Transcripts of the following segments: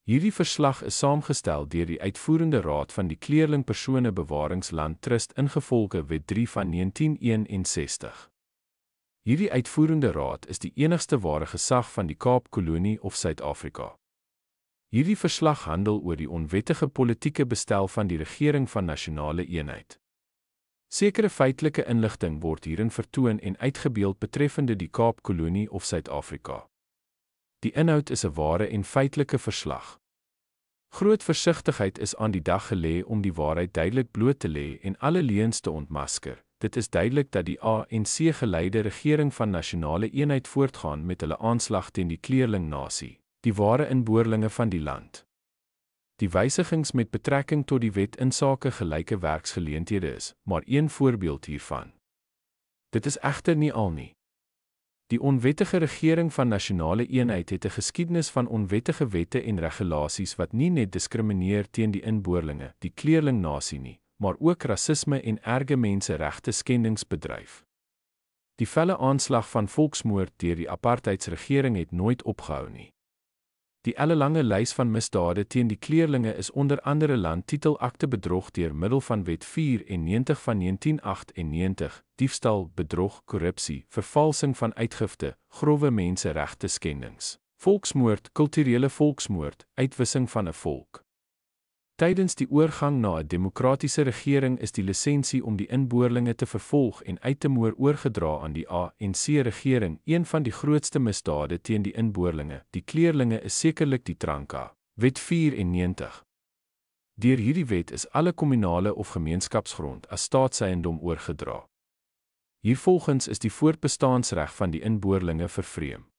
Hierdie verslag is saamgestel deur die Uitvoerende Raad van die Kleerling Persone Bewaringsland Trust ingevolge Wet 3 van 1961. Hierdie Uitvoerende Raad is die enigste ware gesag van die Kaap-Kolonie of Suid-Afrika. Hierdie verslag handel oor die onwettige politieke bestel van die regering van nasionale eenheid. Sekere feitelike inligting word hierin vertoon en uitgebeeld betreffende die Kaap-Kolonie of Suid-Afrika. Die inhoud is 'n ware en feitelike verslag. Groot versigtigheid is aan die dag gelê om die waarheid duidelik bloot te lê en alle leuns te ontmasker. Dit is duidelik dat die ANC-geleide regering van nasionale eenheid voortgaan met hulle aanslag teen die Kleerling-nasie, die ware inboorlinge van die land. Die wysigings met betrekking tot die wet insake gelyke werksgeleenthede is maar een voorbeeld hiervan. Dit is egter nie al nie. Die onwettige regering van nasionale eenheid het 'n geskiedenis van onwettige wette en regulasies wat nie net diskrimineer teen die inboorlinge, die Kleerling-nasie nie, maar ook rasisme en erge menseregte skendings bedryf. Die felle aanslag van volksmoord deur die apartheidsregering het nooit opgehou nie. Die ellelange lys van misdade teen die kleerlinge is onder andere landtitelakte bedrog deur middel van Wet 94 van 1998, diefstal, bedrog, korrupsie, vervalsing van uitgifte, grove menseregte skendings, volksmoord, kulturele volksmoord, uitwissing van 'n volk. Tydens die oorgang na 'n demokratiese regering is die lisensie om die inboorlinge te vervolg en uit te moor oorgedra aan die ANC-regering, een van die grootste misdade teen die inboorlinge. Die kleerlinge is sekerlik die Tranka, Wet 94. Deur hierdie wet is alle kommunale of gemeenskapsgrond as staatseiendom oorgedra. Hiervolgens is die voortbestaansreg van die inboorlinge vervreem.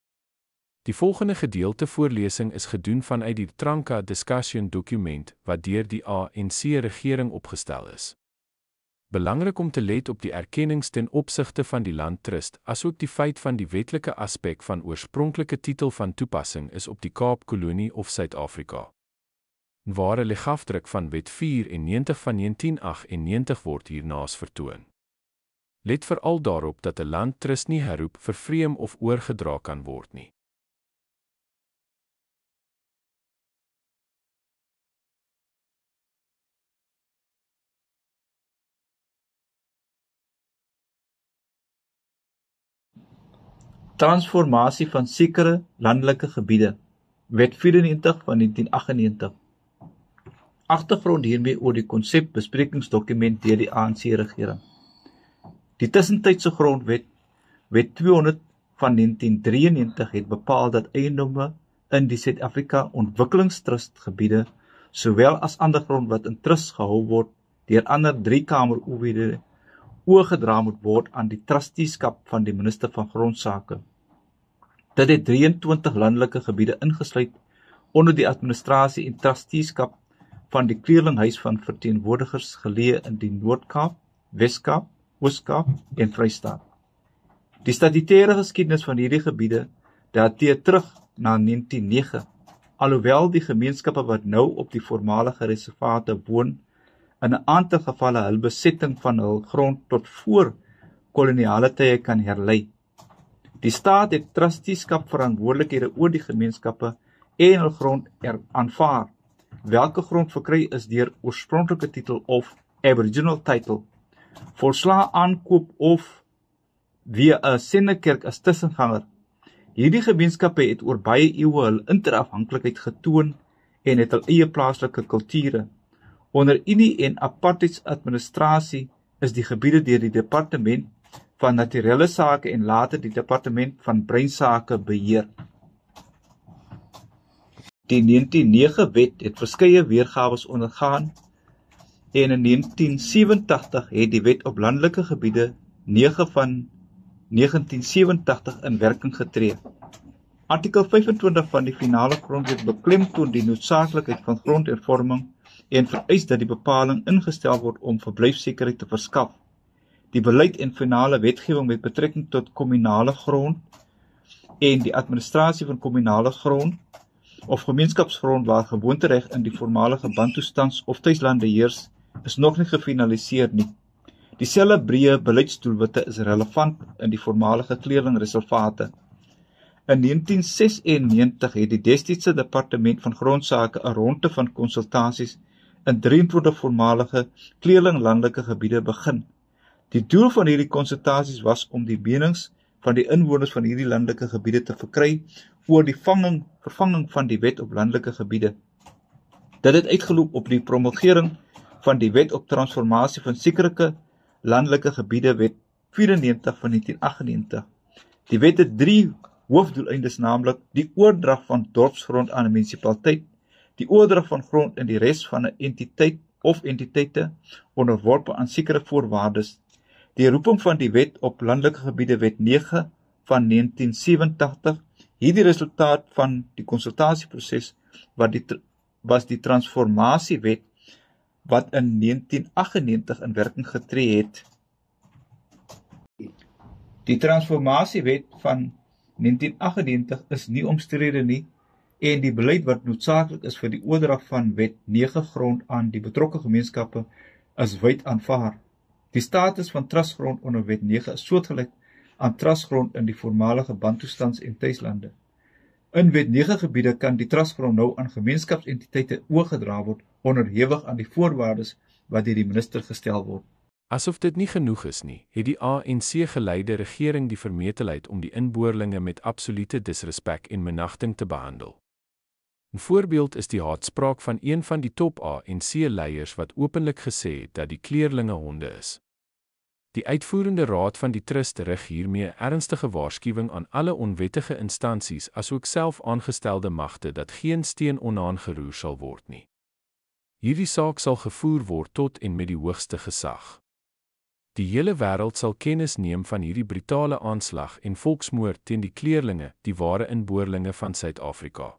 Die volgende gedeelte voorlesing is gedoen vanuit die Tranka Discussion dokument wat deur die ANC-regering opgestel is. Belangrik om te let op die erkennings ten opsigte van die Landtrust, asook die feit van die wetlike aspek van oorspronklike titel van toepassing is op die Kaap-Kolonie of Suid-Afrika. Ware legafdruk van Wet 94 van 1998 word hiernaas vertoon. Let veral daarop dat 'n landtrust nie herroep, vervreem of oorgedra kan word nie. Transformasie van sekere landelike gebiede, Wet 94 van 1998. Agtergrond hiermee oor die konsepbesprekingsdokument deur die ANC-regering. Die tussentydse grondwet, Wet 200 van 1993, het bepaal dat eiendomme in die Suid-Afrika Ontwikkelingstrust gebiede, sowel as ander grond wat in trust gehou word, deur ander 3-kamer-oorhede oorgedra moet word aan die trusteeskap van die minister van Grondsake. Dit het 23 landelike gebiede ingesluit onder die administrasie en trusteeskap van die Kleerlinghuis van Verteenwoordigers geleë in die Noord-Kaap, Wes-Kaap, Oos-Kaap en Vrystaat. Die statutêre geskiedenis van hierdie gebiede dateer terug na 1909, alhoewel die gemeenskappe wat nou op die voormalige reservate woon, in 'n aantal gevalle hul besetting van hul grond tot voor koloniale tye kan herlei. Die staat het trusteeskap verantwoordelikhede oor die gemeenskappe en hul grond aanvaar. Welke grond verkry is deur oorspronklike titel of Aboriginal title, volsla aankoop of via 'n sendekerk as tussenganger. Hierdie gemeenskappe het oor baie eeue hul interafhanklikheid getoon en het hul eie plaaslike kulture. Onder Unie en apartheidsadministrasie is die gebiede deur die Departement van Naturele Sake en later die Departement van Breinsake beheer. Die 1909 wet het verskeie weergawes ondergaan en in 1987 het die wet op landelike gebiede 9 van 1987 in werking getree. Artikel 25 van die finale grondwet beklemtoon die noodsaaklikheid van grondhervorming en vereis dat die bepaling ingestel word om verblyfsekerheid te verskaf. Die beleid en finale wetgewing met betrekking tot kommunale grond en die administrasie van kommunale grond of gemeenskapsgrond waar gewoontereg in die voormalige Bantoestans of tuislande heers, is nog nie gefinaliseer nie. Dieselfde breë beleidsdoelwitte is relevant in die voormalige kleerlingreservate. In 1996 het die destydse Departement van Grondsake 'n ronde van konsultasies in 23 voormalige kleerlinglandelike gebiede begin. Die doel van hierdie konsultasies was om die menings van die inwoners van hierdie landelike gebiede te verkry oor die vervanging van die wet op landelike gebiede. Dit het uitgeloop op die promulgering van die wet op transformasie van sekere landelike gebiede, wet 94 van 1998. Die wet het 3 hoofdoeleindes, naamlik die oordrag van dorpsgrond aan 'n munisipaliteit, die oordrag van grond in die res van 'n entiteit of entiteite onderworpe aan sekere voorwaardes, die roeping van die wet op landelike gebiede, wet 9 van 1987, hierdie resultaat van die konsultasieproses was die transformasiewet wat in 1998 in werking getree het. Die transformasiewet van 1998 is nie omstrede nie en die beleid wat noodsaaklik is vir die oordrag van wet 9 grond aan die betrokke gemeenskappe is wyd aanvaar. Die status van trustgrond onder wet 9 is soortgelyk aan trustgrond in die voormalige bantoestands- en tuislande. In wet 9 gebiede kan die trustgrond nou aan gemeenskapsentiteite oorgedra word onderhewig aan die voorwaardes wat deur die minister gestel word. Asof dit nie genoeg is nie, het die ANC-geleide regering die vermetelheid om die inboorlinge met absolute disrespek en minagting te behandel. 'n Voorbeeld is die haatspraak van een van die top ANC-leiers wat openlik gesê het dat die kleerlinge honde is. Die uitvoerende raad van die trust rig hiermee 'n ernstige waarskuwing aan alle onwettige instansies asook self aangestelde magte dat geen steen onaangeroer sal word nie. Hierdie saak sal gevoer word tot en met die hoogste gesag. Die hele wêreld sal kennis neem van hierdie brutale aanslag en volksmoord teen die kleerlinge, die ware inboorlinge van Suid-Afrika.